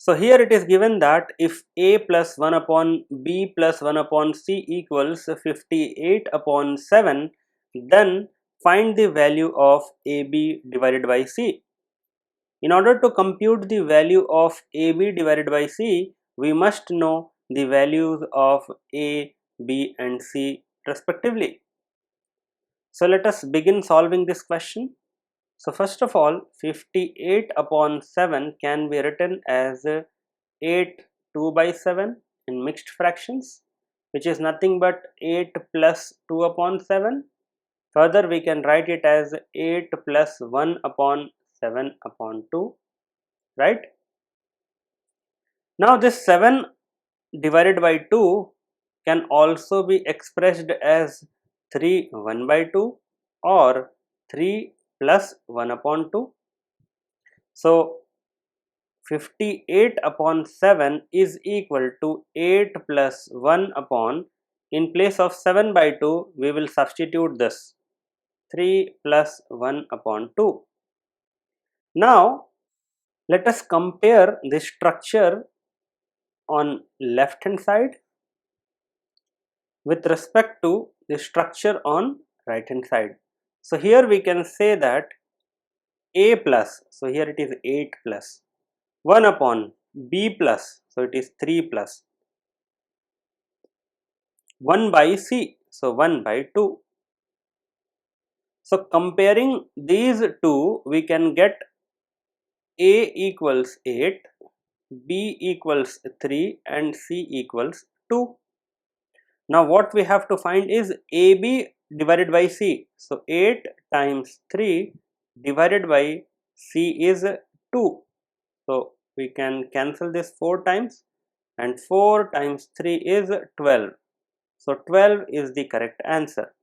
So here it is given that if a plus 1 upon b plus 1 upon c equals 58 upon 7, then find the value of ab divided by c. In order to compute the value of ab divided by c, we must know the values of a, b and c respectively. So let us begin solving this question. So first of all, 58 upon 7 can be written as 8 2 by 7 in mixed fractions, which is nothing but 8 plus 2 upon 7. Further, we can write it as 8 plus 1 upon 7 upon 2, right? Now this 7 divided by 2 can also be expressed as 3 1 by 2 or 3 plus 1 upon 2. So 58 upon 7 is equal to 8 plus 1 upon, in place of 7 by 2 we will substitute this 3 plus 1 upon 2. Now let us compare the structure on left hand side with respect to the structure on right hand side. So here we can say that a plus, so here it is 8 plus 1 upon b plus, so it is 3 plus 1 by c, so 1 by 2. So comparing these two, we can get a equals 8, b equals 3 and c equals 2. Now what we have to find is ab divided by c. So 8 times 3 divided by c is 2. So we can cancel this 4 times, and 4 times 3 is 12. So 12 is the correct answer.